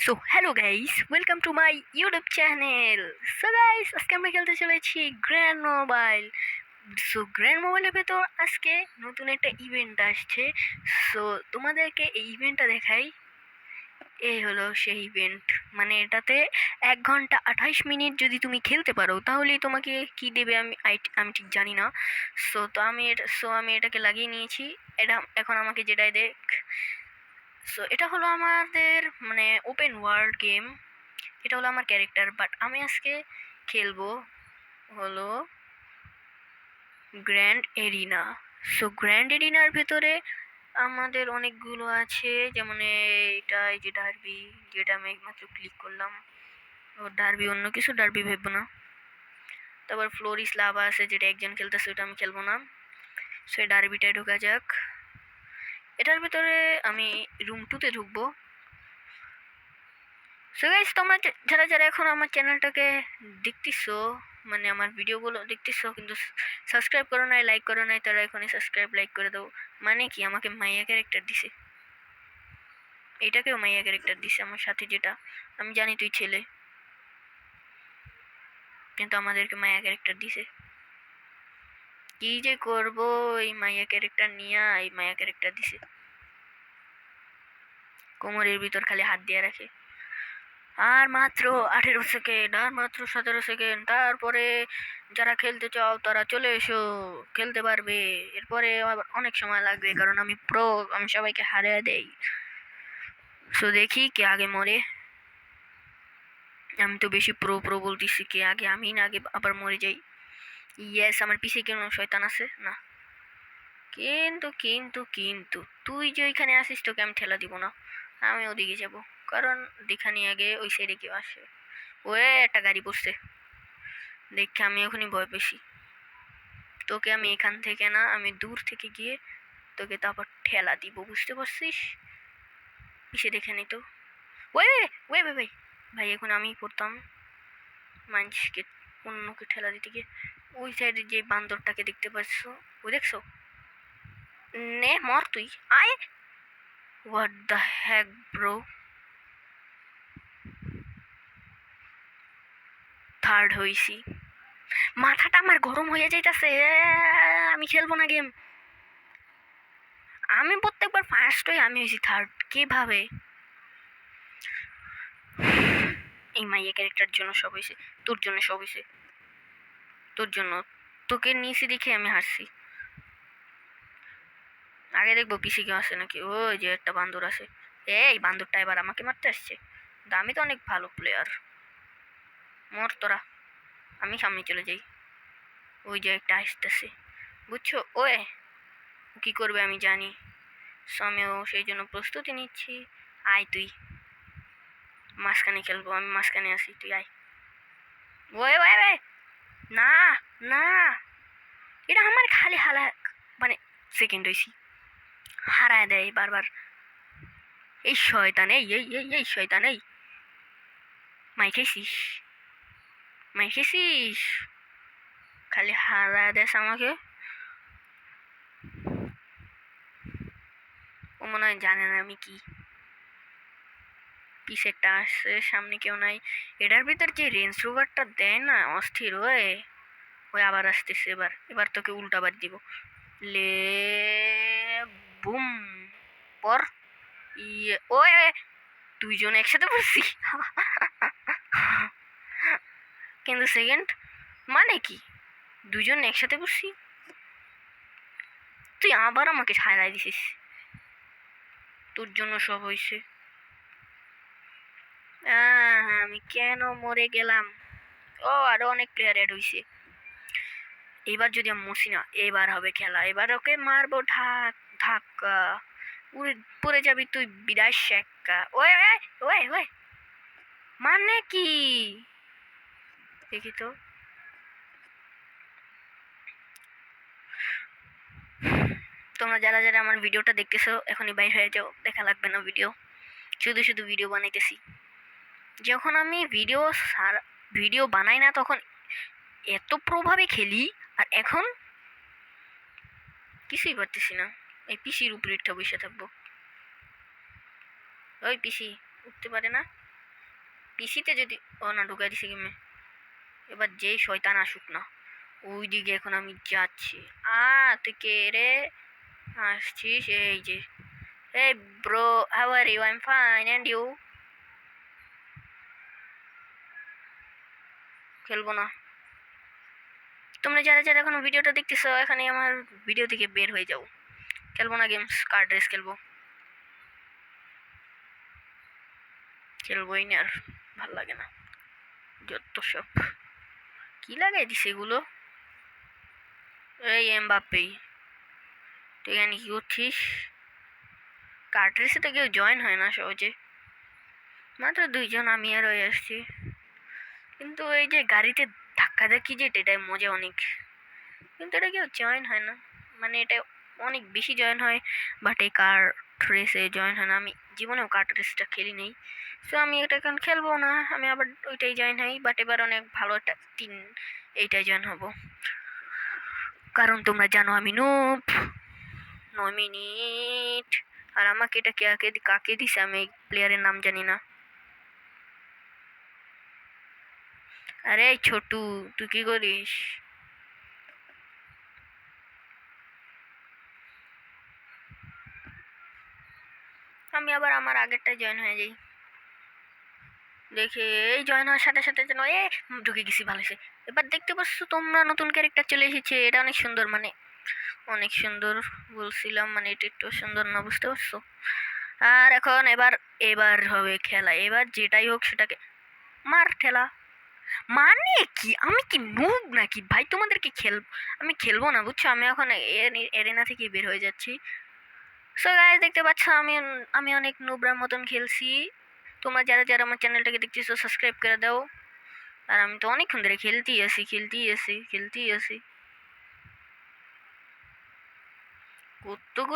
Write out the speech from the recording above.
So hello guys, welcome to my YouTube channel. So guys, আজকে আমরা খেলতে চলেছি গ্র্যান্ড মোবাইল। সো গ্র্যান্ড মোবাইলের ভেতর আজকে নতুন একটা ইভেন্ট আসছে। সো তোমাদেরকে এই ইভেন্টটা দেখাই। এই হলো সেই ইভেন্ট। মানে এটাতে 1 ঘন্টা 28 মিনিট যদি তুমি খেলতে পারো তাহলেই তোমাকে কি দেবে আমি ঠিক জানি না। আমি এটাকে লাগিয়ে নিয়েছি। এটা এখন আমাকে যেটাই দেখ। সো এটা হলো আমাদের মানে ওপেন ওয়ার্ল্ড গেম। এটা হলো আমার ক্যারেক্টার, বাট আমি আজকে খেলবো হলো গ্র্যান্ড এরিনা। সো গ্র্যান্ড এরিনার ভেতরে আমাদের অনেকগুলো আছে, যেমন এটা এই যে ডার্বি, যেটা আমি একমাত্র ক্লিক করলাম। ও ডার্বি, অন্য কিছু ডার্বি ভেবো না। তারপর ফ্লোরিস লাভা আছে, যেটা একজন খেলতেছে, ওটা আমি খেলবো না। সো এই ডার্বিটায় ঢোকা যাক। এটার ভিতরে আমি রুম 2-তে ঢুকবো। সো গাইস, তোমরা যারা যারা এখন আমার চ্যানেলটাকে দেখতেছো, মানে আমার ভিডিওগুলো দেখতেছো কিন্তু সাবস্ক্রাইব করো নাই, লাইক করো নাই, তারা এখনই সাবস্ক্রাইব লাইক করে দাও। মানে কি, আমাকে মাইয়া ক্যারেক্টার দিছে, এটাকেও মাইয়া ক্যারেক্টার দিছে আমার সাথে, যেটা আমি জানি তুই ছেলে, কিন্তু আমাদেরকে মাইয়া ক্যারেক্টার দিছে। কি যে করব এই মাইয়া ক্যারেক্টার নিয়ে, এই মাইয়া ক্যারেক্টার দিছে। কোমরের ভিতর খালি হাত দিয়ে রাখে। আর মাত্র 18 সেকেন্ড, আর মাত্র 17 সেকেন্ড, তারপরে যারা খেলতে চাও তারা চলে এসো, খেলতে পারবে। এরপরে আবার অনেক সময় লাগবে, কারণ আমি প্রো, আমি সবাইকে হারিয়ে দেই। সো দেখি কে আগে মরে। আমি তো বেশি প্রো প্রো বলতেছি, কে আগে, আমি না আগে আবার মরে যাই। ইয়েস, আমার পিছিয়ে কেন শয়তান আছে না। কিন্তু তুই যে ওইখানে আসিস, তোকে আমি ঠেলা দিব না। আমি ওদিকে যাব, কারণ দেখানি আগে ওই সাইডে কেউ আসে। ওয়ে, একটা গাড়ি পড়ছে দেখে আমি ওখানে ভয় পেয়েছি। তোকে আমি এখান থেকে না, আমি দূর থেকে গিয়ে তোকে তারপর ঠেলা দিব, বুঝতে পারছিস? এসে দেখে নি তো। ওয়ে ওয়ে ভাই ভাই ভাই, এখন আমি পড়তাম মানুষকে, অন্যকে ঠেলা দিতে গিয়ে। ওই সাইডে যে বান্দরটাকে দেখতে পাচ্ছ, ওই দেখছো? নে মর তুই, আয়। What the heck bro, third হইছি। মাথাটা আমার গরম হয়ে যাইতাছে। আমি খেলবো না গেম। আমি প্রত্যেকবার ফার্স্ট হই, আমি হয়েছি থার্ড, কিভাবে? এই মাইয়া ক্যারেক্টার জন্য সব হয়েছে, তোর জন্য সব হয়েছে, তোর জন্য। তোকে নিয়েছি দেখে আমি হারছি। আগে দেখবো পিসি কেউ আসে নাকি। ওই যে একটা বান্দর আছে, এই বান্দরটা এবার আমাকে মারতে আসছে। কিন্তু আমি তো অনেক ভালো প্লেয়ার। মর তোরা, আমি সামনে চলে যাই। ওই যে একটা আসতেছে, বুঝছো? ওয়ে, ও কি করবে আমি জানি। সো আমিও সেই জন্য প্রস্তুতি নিচ্ছি। আয় তুই, মাঝখানে খেলবো, আমি মাঝখানে আসি, তুই আয়। ওয়ে ওয়ে ওয়ে, না না, এটা আমার খালি হালা, মানে সেকেন্ড হয়েছি, হারায় দেয় বারবার। এই শয়তান, এই শয়তান, এই মাই খেয়েছিস, মাই খেয়েছিস, খালি হারায় দেস আমাকে। ও মনে হয় জানে না আমি কি। পিছে একটা আসছে, সামনে কেউ নাই। এটার ভিতর যে রেঞ্জ রোভারটা দেয় না, অস্থির। ওই ওই আবার আসতেছে, এবার এবার তোকে উল্টাবার দিব। লে বুম, পর। ইয়ে ওয়ে, দুইজন একসাথে পড়ছি। কিন্তু সেকেন্ড মানে কি, দুজন একসাথে পড়ছি। তুই আবার আমাকে ছাড়াই দিছিস, তোর জন্য সব হয়েছে। আমি কেন মরে গেলাম? ও, আরো অনেক প্লেয়ার অ্যাড হয়েছে। এবার যদি আমি মরছি না, এবার হবে খেলা, এবার ওকে মারবো ঢাক ধাক্কা। উড়ে পড়ে যাবি তুই, বিদায় শেক্কা। ওয়ে ওয়ে ওয়ে ওয়ে, মানে কি? দেখি তো। তোমরা যারা যারা আমার ভিডিওটা দেখতেছো, এখনই বাইর হয়ে যাও, দেখা লাগবে না ভিডিও। শুধু শুধু ভিডিও বানাইতেছি। যখন আমি ভিডিও বানাই না, তখন এত প্রভাবে খেলি, আর এখন কিছুই পারতেছি না। এই পিসির উপরে একটা বসে থাকবো। ওই পিসি উঠতে পারে না। পিসিতে যদি ও না ঢুকাই দিছে গেমে। এবার যেই শয়তান আসুক না, ওই দিকে এখন আমি যাচ্ছি। তুই কে রে? আসছিস? এই যে, এই bro, how are you? I am fine, and you? খেলবো না। তোমরা যারা যারা এখনো ভিডিওটা দেখতেছো, এখানে আমার ভিডিও থেকে বের হয়ে যাও। খেলবো না গেমস, কার্ড রেস খেলবো। খেলবোই না আর, ভাল লাগে না যত সব। কি লাগাই দিছে এগুলো? এই এমবাপ্পে, তুই এখানে কি করছিস? কার্ড রেসে তো কেউ জয়েন হয় না সহজে, মাত্র 2 জন আমি আর হয়ে আসছি। কিন্তু এই যে গাড়িতে ধাক্কা ধাক্কি যেটা, এটাই মজা অনেক। কিন্তু এটা কেউ জয়েন হয় না, মানে এটা অনেক বেশি জয়েন হয়, বাট এই কার রেসে জয়েন হয় না। আমি জীবনেও কার রেসটা খেলি নেই, সো আমি এটা এখন খেলবো না। আমি আবার ওইটাই জয়েন হই, বাট এবার অনেক ভালো একটা টিম এইটাই জয়েন হব, কারণ তোমরা জানো আমি নুব। 9 মিনিট। আর আমাকে এটা কাকে কাকে দিছে আমি এই প্লেয়ারের নাম জানি না। আরে ছোটু, তুই কি করিস? আমি আবার আমার আগেরটায় জয়েন হয়ে যাই। দেখে এই জয়েন হওয়ার সাথে সাথে যেন ঢুকে গেছি, ভালো হয়েছে। এবার দেখতে পাচ্ছ তোমরা নতুন ক্যারেক্টার চলে এসেছে, এটা অনেক সুন্দর, মানে অনেক সুন্দর বলছিলাম, মানে এটা একটু সুন্দর না, বুঝতে পারছো? আর এখন এবার এবার হবে খেলা, এবার যেটাই হোক সেটাকে মার ঠেলা। মানে কি আমি কি নুব নাকি ভাই? তোমাদেরকে আমি খেলবো না, বুঝছো? আমি এখন এরেনা থেকে বের হয়ে যাচ্ছি। সো গাইস, দেখতে পাচ্ছ আমি আমি অনেক নুবরার মতন খেলছি। তোমরা যারা যারা আমার চ্যানেলটাকে দেখতেছো, সাবস্ক্রাইব করে দাও। আর আমি তো অনেকক্ষণ ধরে খেলতেই আছি। কতগুলো